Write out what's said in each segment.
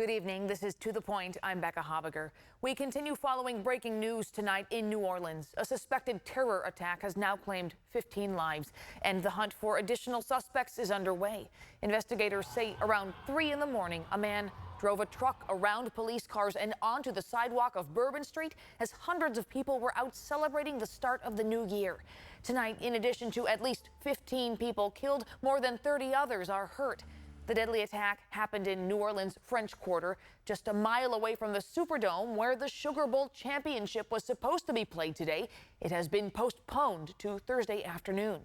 Good evening. This is To the Point. I'm Becca Habiger. We continue following breaking news tonight in New Orleans. A suspected terror attack has now claimed 15 lives, and the hunt for additional suspects is underway. Investigators say around 3 in the morning, a man drove a truck around police cars and onto the sidewalk of Bourbon Street as hundreds of people were out celebrating the start of the new year. Tonight, in addition to at least 15 people killed, more than 30 others are hurt. The deadly attack happened in New Orleans' French Quarter, just a mile away from the Superdome, where the Sugar Bowl championship was supposed to be played today. It has been postponed to Thursday afternoon.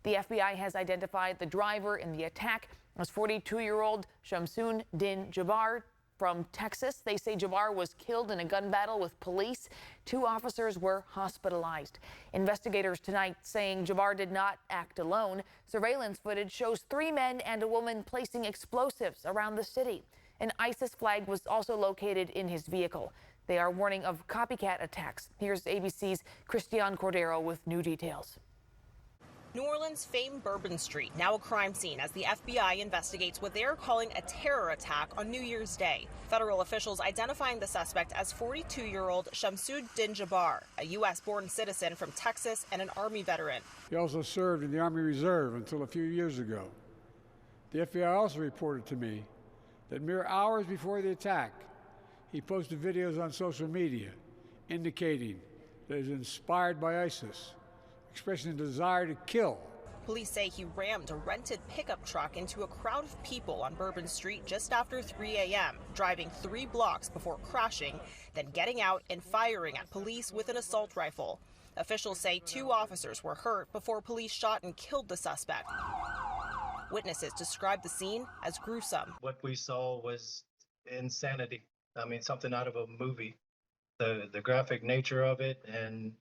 The FBI has identified the driver in the attack as 42-year-old Shamsun Din Jabbar from Texas. They say Jabbar was killed in a gun battle with police. 2 officers were hospitalized. Investigators tonight saying Jabbar did not act alone. Surveillance footage shows 3 men and a woman placing explosives around the city. An ISIS flag was also located in his vehicle. They are warning of copycat attacks. Here's ABC's Christian Cordero with new details. New Orleans' famed Bourbon Street, now a crime scene as the FBI investigates what they are calling a terror attack on New Year's Day. Federal officials identifying the suspect as 42-year-old Shamsun Din Jabbar, a U.S.-born citizen from Texas and an Army veteran. He also served in the Army Reserve until a few years ago. The FBI also reported to me that mere hours before the attack, he posted videos on social media indicating that he was inspired by ISIS, expressing a desire to kill. Police say he rammed a rented pickup truck into a crowd of people on Bourbon Street just after 3 a.m., driving 3 blocks before crashing, then getting out and firing at police with an assault rifle. Officials say 2 officers were hurt before police shot and killed the suspect. Witnesses described the scene as gruesome. What we saw was insanity. I mean, something out of a movie. The graphic nature of it, and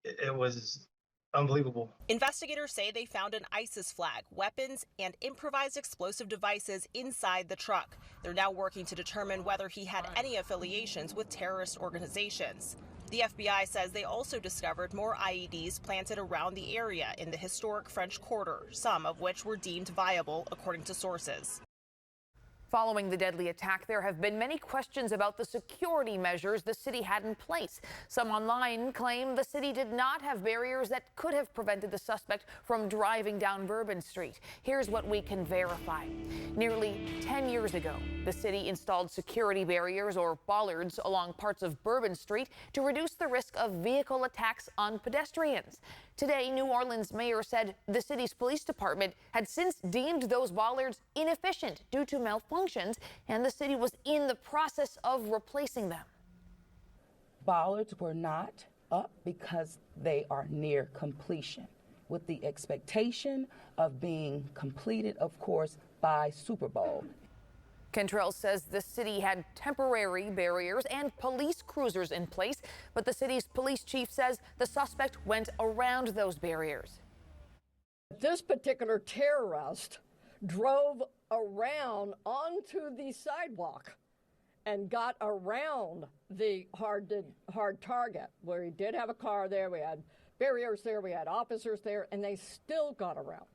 it was unbelievable. Investigators say they found an ISIS flag, weapons, and improvised explosive devices inside the truck. They're now working to determine whether he had any affiliations with terrorist organizations. The FBI says they also discovered more IEDs planted around the area in the historic French Quarter, some of which were deemed viable, according to sources. Following the deadly attack, there have been many questions about the security measures the city had in place. Some online claim the city did not have barriers that could have prevented the suspect from driving down Bourbon Street. Here's what we can verify. Nearly 10 years ago, the city installed security barriers or bollards along parts of Bourbon Street to reduce the risk of vehicle attacks on pedestrians. Today, New Orleans mayor said the city's police department had since deemed those bollards inefficient due to malfunctions, and the city was in the process of replacing them. Bollards were not up because they are near completion, with the expectation of being completed, of course, by Super Bowl. Cantrell says the city had temporary barriers and police cruisers in place, but the city's police chief says the suspect went around those barriers. This particular terrorist drove around onto the sidewalk and got around the hard target, where he did have a car there, we had barriers there, we had officers there, and they still got around.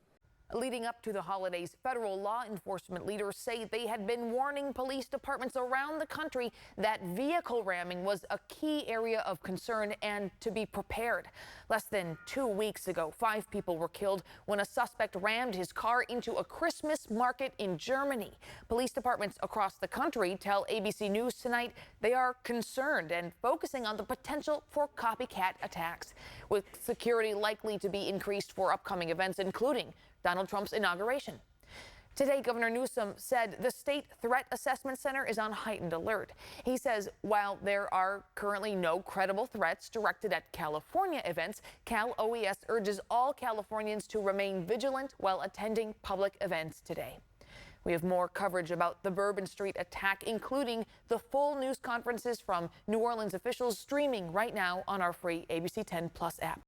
Leading up to the holidays, federal law enforcement leaders say they had been warning police departments around the country that vehicle ramming was a key area of concern and to be prepared. Less than 2 weeks ago, 5 people were killed when a suspect rammed his car into a Christmas market in Germany. Police departments across the country tell ABC News tonight they are concerned and focusing on the potential for copycat attacks, with security likely to be increased for upcoming events, including Donald Trump's inauguration. Today, Governor Newsom said the State Threat Assessment Center is on heightened alert. He says while there are currently no credible threats directed at California events, Cal OES urges all Californians to remain vigilant while attending public events today. We have more coverage about the Bourbon Street attack, including the full news conferences from New Orleans officials, streaming right now on our free ABC 10 Plus app.